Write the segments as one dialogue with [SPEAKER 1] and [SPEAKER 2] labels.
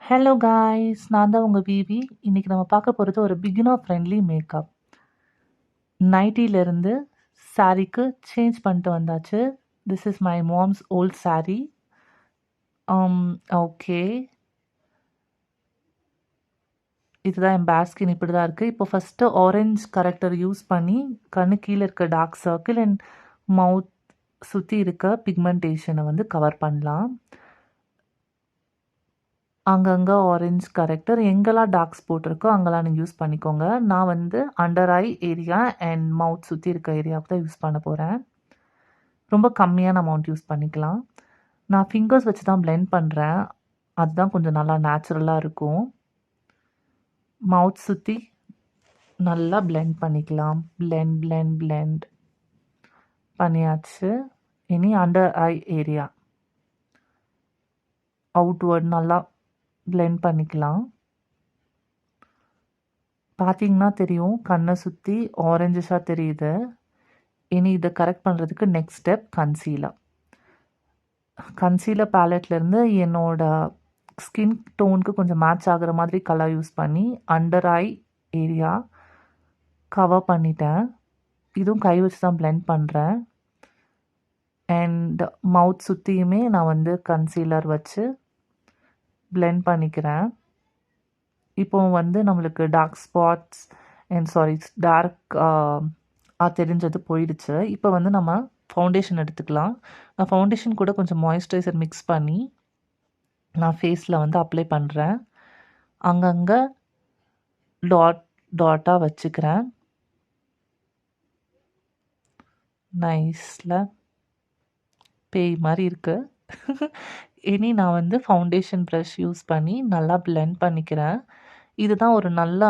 [SPEAKER 1] Hello guys, நான் தான் உங்கள் பிபி. இன்றைக்கி நம்ம பார்க்க போகிறது ஒரு பிகினர் ஃப்ரெண்ட்லி மேக்கப். நைட்டிலேருந்து சாரீக்கு சேஞ்ச் பண்ணிட்டு வந்தாச்சு. This is my mom's old sari. Okay, இதுதான் என் பேக் ஸ்கின். இப்படி தான் இருக்குது. இப்போ ஃபஸ்ட்டு ஆரஞ்ச் கரெக்டர் யூஸ் பண்ணி கண்ணு கீழே இருக்க டார்க் சர்க்கிள் அண்ட் மவுத் சுற்றி இருக்க பிக்மெண்டேஷனை வந்து கவர் பண்ணலாம். அங்கங்கே ஆரஞ்ச் கரெக்டர் எங்கெல்லாம் டார்க் ஸ்பாட் இருக்கோ அங்கெல்லாம் நீங்கள் யூஸ் பண்ணிக்கோங்க. நான் வந்து அண்டர் ஐ ஏரியா அண்ட் மவுத் சுற்றி இருக்க ஏரியாவுக்கு தான் யூஸ் பண்ண போகிறேன். ரொம்ப கம்மியான அமௌண்ட் யூஸ் பண்ணிக்கலாம். நான் ஃபிங்கர்ஸ் வச்சு தான் பிளெண்ட் பண்ணுறேன். அதுதான் கொஞ்சம் நல்லா நேச்சுரலாக இருக்கும். மவுத் சுற்றி நல்லா பிளெண்ட் பண்ணிக்கலாம். பிளெண்ட் பண்ணியாச்சு. இனி அண்டர் ஐ ஏரியா அவுட்வர்ட் நல்லா பிளெண்ட் பண்ணிக்கலாம். பார்த்தீங்கன்னா தெரியும், கண்ணை சுற்றி ஆரஞ்சஸாக தெரியுது. இனி இதை கரெக்ட் பண்ணுறதுக்கு நெக்ஸ்ட் ஸ்டெப் கன்சீலர் பேலட்லேருந்து என்னோட ஸ்கின் டோனுக்கு கொஞ்சம் மேட்ச் ஆகிற மாதிரி கலர் யூஸ் பண்ணி அண்டர் ஐ ஏரியா கவர் பண்ணிட்டேன். இதுவும் கை வச்சு தான் பிளெண்ட் பண்ணுறேன். அண்ட் மவுத் சுற்றியுமே நான் வந்து கன்சீலர் வச்சு பிளெண்ட் பண்ணிக்கிறேன். இப்போ வந்து நம்மளுக்கு டார்க் ஸ்பாட்ஸ் டார்க் தெரிஞ்சது போயிடுச்சு. இப்போ வந்து நம்ம ஃபவுண்டேஷன் எடுத்துக்கலாம். நான் ஃபவுண்டேஷன் கூட கொஞ்சம் மாய்ஸ்சரைசர் மிக்ஸ் பண்ணி நான் ஃபேஸில் வந்து அப்ளை பண்ணுறேன். அங்கங்கே டாட்டாக வச்சுக்கிறேன். நைஸில் பேய் மாதிரி இருக்குது. இனி நான் வந்து ஃபவுண்டேஷன் ப்ரஷ் யூஸ் பண்ணி நல்லா பிளெண்ட் பண்ணிக்கிறேன். இதுதான் ஒரு நல்லா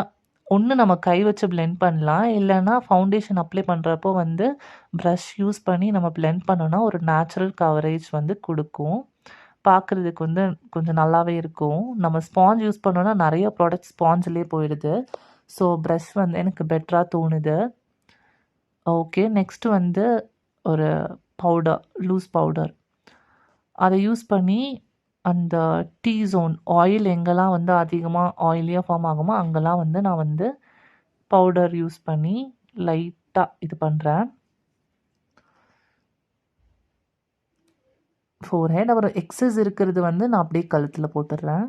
[SPEAKER 1] ஒன்று நம்ம கை வச்சு பிளெண்ட் பண்ணலாம், இல்லைன்னா ஃபவுண்டேஷன் அப்ளை பண்ணுறப்போ வந்து ப்ரஷ் யூஸ் பண்ணி நம்ம பிளெண்ட் பண்ணோன்னா ஒரு நேச்சுரல் கவரேஜ் வந்து கொடுக்கும். பார்க்குறதுக்கு வந்து கொஞ்சம் நல்லாவே இருக்கும். நம்ம ஸ்பாஞ்ச் யூஸ் பண்ணோன்னா நிறைய ப்ராடக்ட் ஸ்பாஞ்சிலே போயிடுது. ஸோ ப்ரஷ் வந்து எனக்கு பெட்டராக தோணுது. ஓகே, நெக்ஸ்ட்டு வந்து ஒரு பவுடர், லூஸ் பவுடர், அதை யூஸ் பண்ணி அந்த டீ ஜோன் ஆயில் எங்கெல்லாம் வந்து அதிகமாக ஆயிலியாக ஃபார்ம் ஆகுமோ அங்கெல்லாம் வந்து நான் வந்து பவுடர் யூஸ் பண்ணி லைட்டாக இது பண்ணுறேன். ஃபோர்ஹெட் அப்புறம் எக்ஸஸ் இருக்கிறது வந்து நான் அப்படியே கழுத்தில் போட்டுடுறேன்.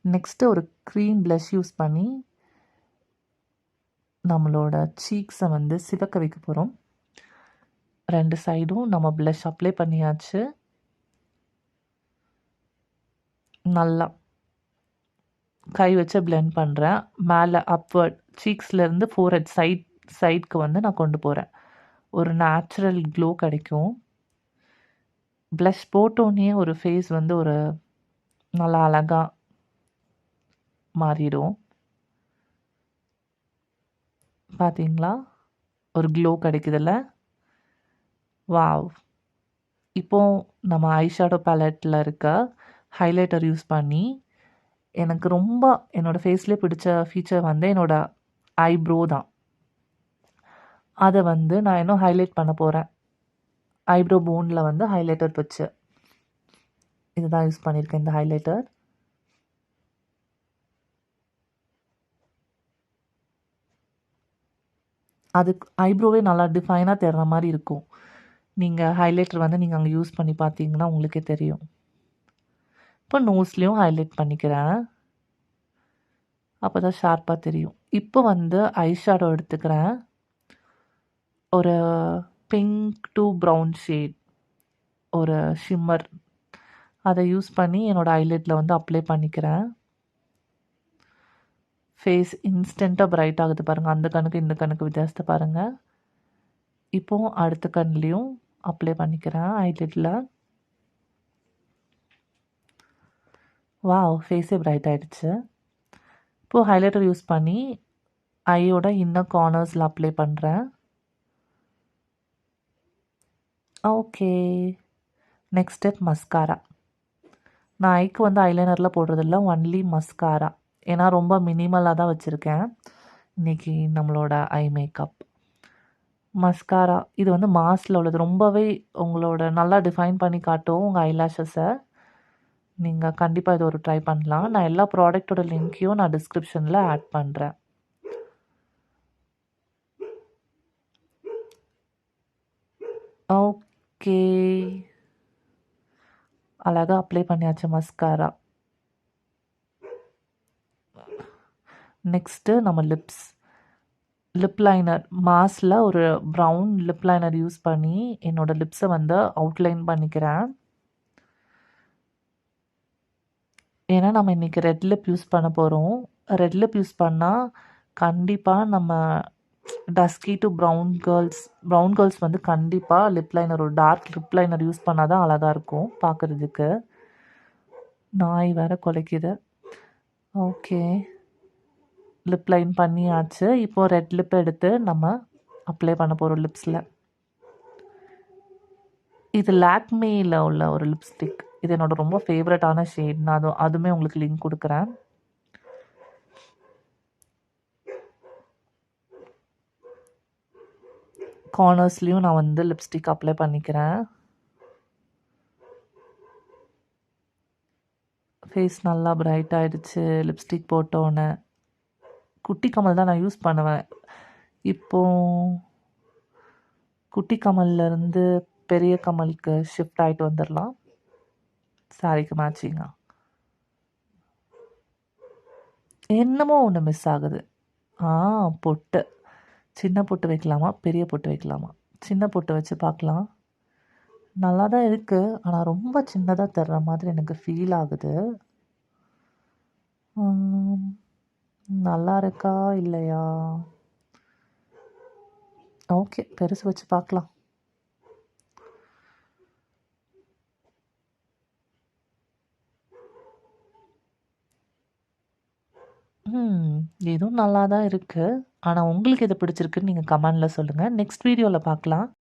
[SPEAKER 1] நெக்ஸ்ட்டு ஒரு க்ரீம் ப்ளஷ் யூஸ் பண்ணி நம்மளோட சீக்ஸை வந்து சிவக்க வைக்க போகிறோம். ரெண்டு சைடும் நம்ம ப்ளஷ் அப்ளை பண்ணியாச்சு. நல்லா கை வச்சு பிளெண்ட் பண்ணுறேன். மேலே அப்வர்ட் சீக்ஸ்லேருந்து ஃபோர்ஹெட் சைட்க்கு வந்து நான் கொண்டு போகிறேன். ஒரு நேச்சுரல் க்ளோ கிடைக்கும். ப்ளஷ் போட்டோன்னே ஒரு ஃபேஸ் வந்து ஒரு நல்லா அழகாக மாறிடும். பார்த்தீங்களா, ஒரு க்ளோ கிடைக்குதுல்ல. வாவ். இப்போது நம்ம ஐஷேடோ பேலட்டில் இருக்க ஹைலைட்டர் யூஸ் பண்ணி எனக்கு ரொம்ப என்னோடய ஃபேஸ்லேயே பிடிச்ச ஃபீச்சர் வந்து என்னோடய ஐப்ரோ தான். அதை வந்து நான் இன்னும் ஹைலைட் பண்ண போகிறேன். ஐப்ரோ போனில் வந்து ஹைலைட்டர் வச்சு இதுதான் யூஸ் பண்ணியிருக்கேன், இந்த ஹைலைட்டர். அதுக்கு ஐப்ரோவே நல்லா டிஃபைனாக தெரிற மாதிரி இருக்கும். நீங்கள் ஹைலைட்டர் வந்து நீங்கள் அங்கே யூஸ் பண்ணி பார்த்தீங்கன்னா உங்களுக்கே தெரியும். இப்போ நோஸ்லேயும் ஹைலைட் பண்ணிக்கிறேன், அப்போ தான் ஷார்ப்பாக தெரியும். இப்போ வந்து ஐஷேடோ எடுத்துக்கிறேன். ஒரு பிங்க் டு ப்ரௌன் ஷேட், ஒரு ஷிம்மர், அதை யூஸ் பண்ணி என்னோடய ஐலைட்டில் வந்து அப்ளை பண்ணிக்கிறேன். ஃபேஸ் இன்ஸ்டண்ட்டாக பிரைட் ஆகுது பாருங்கள். அந்த கண்ணுக்கு இந்த கண்ணுக்கு வித்தியாசத்தை பாருங்கள். இப்போது அடுத்த கண்லேயும் அப்ளை பண்ணிக்கிறேன் ஐலைட்டில். வாவ், ஃபேஸே பிரைட் ஆகிடுச்சு. இப்போது ஹைலைட்டர் யூஸ் பண்ணி ஐயோட இன்னர் கார்னர்ஸில் அப்ளை பண்ணுறேன். Okay, next step mascara. நான் ஐக்கு வந்து ஐலைனரில் போடுறதில்ல, ஒன்லி மஸ்காரா. ஏன்னா ரொம்ப மினிமலாக தான் வச்சுருக்கேன் இன்றைக்கி நம்மளோட ஐ மேக்கப். மஸ்காரா இது வந்து மாஸில் உள்ளது. ரொம்பவே உங்களோட நல்லா டிஃபைன் பண்ணி காட்டும் உங்கள் ஐலாஷஸை. நீங்க கண்டிப்பா இத ஒரு ட்ரை பண்ணலாம். நான் எல்லா ப்ராடக்ட்டோட லிங்க்கையும் நான் டிஸ்கிரிப்ஷன்ல ஆட் பண்றேன். ஓகே. அழகா அப்ளை பண்ணியாச்சு மஸ்காரா. நெக்ஸ்ட்டு நம்ம லிப் லைனர். மாஸ்ல ஒரு ப்ரவுன் லிப் லைனர் யூஸ் பண்ணி என்னோட லிப்ஸ வந்து அவுட்லைன் பண்ணிக்கிறேன். ஏன்னா நம்ம இன்னைக்கு ரெட் லிப் யூஸ் பண்ண போறோம். ரெட் லிப் யூஸ் பண்ணா கண்டிப்பா நம்ம டஸ்கி டூ ப்ரவுன் கேர்ள்ஸ் வந்து கண்டிப்பா லிப் லைனர் ஒரு டார்க் லிப் லைனர் யூஸ் பண்ணா தான் அழகா இருக்கும் பார்க்கறதுக்கு. நாய் வேற குலைக்குது. ஓகே. லிப் லைன் பண்ணியாச்சு. இப்போ ரெட் லிப் எடுத்து நம்ம அப்ளை பண்ண போறோம் லிப்ஸ்ல. இது லாக்மேல உள்ள ஒரு லிப்ஸ்டிக். இது என்னோட ரொம்ப ஃபேவரட்டான ஷேட். நான் அதுவுமே உங்களுக்கு லிங்க் குடுக்குறேன். கார்னர்ஸ்லயும் நான் வந்து லிப்ஸ்டிக் அப்ளை பண்ணிக்கிறேன். ஃபேஸ் நல்லா பிரைட் ஆயிடுச்சு லிப்ஸ்டிக் போட்டோன்னே. குட்டி கமல் தான் நான் யூஸ் பண்ணுவேன். இப்போ குட்டி கமல்லேருந்து பெரிய கமலுக்கு ஷிஃப்ட் ஆயிட்டு வந்துரலாம். சாரிக்கு மேட்சிங்கா. என்னமோ ஒண்ணு மிஸ் ஆகுது. பொட்டு. சின்ன பொட்டு வைக்கலாமா? பெரிய பொட்டு வைக்கலாமா? சின்ன பொட்டு வச்சு பார்க்கலாம். நல்லா தான் இருக்கு. ஆனா ரொம்ப சின்னதா தர்ற மாதிரி எனக்கு ஃபீல் ஆகுது. ம். நல்லா இருக்கா? இல்லையா? ஓகே. பெருசு வச்சு பார்க்கலாம். இதுவும் நல்லா தான் இருக்கு. ஆனா உங்களுக்கு எது பிடிச்சிருக்குன்னு நீங்க கமெண்ட்ல சொல்லுங்க. நெக்ஸ்ட் வீடியோல பார்க்கலாம்.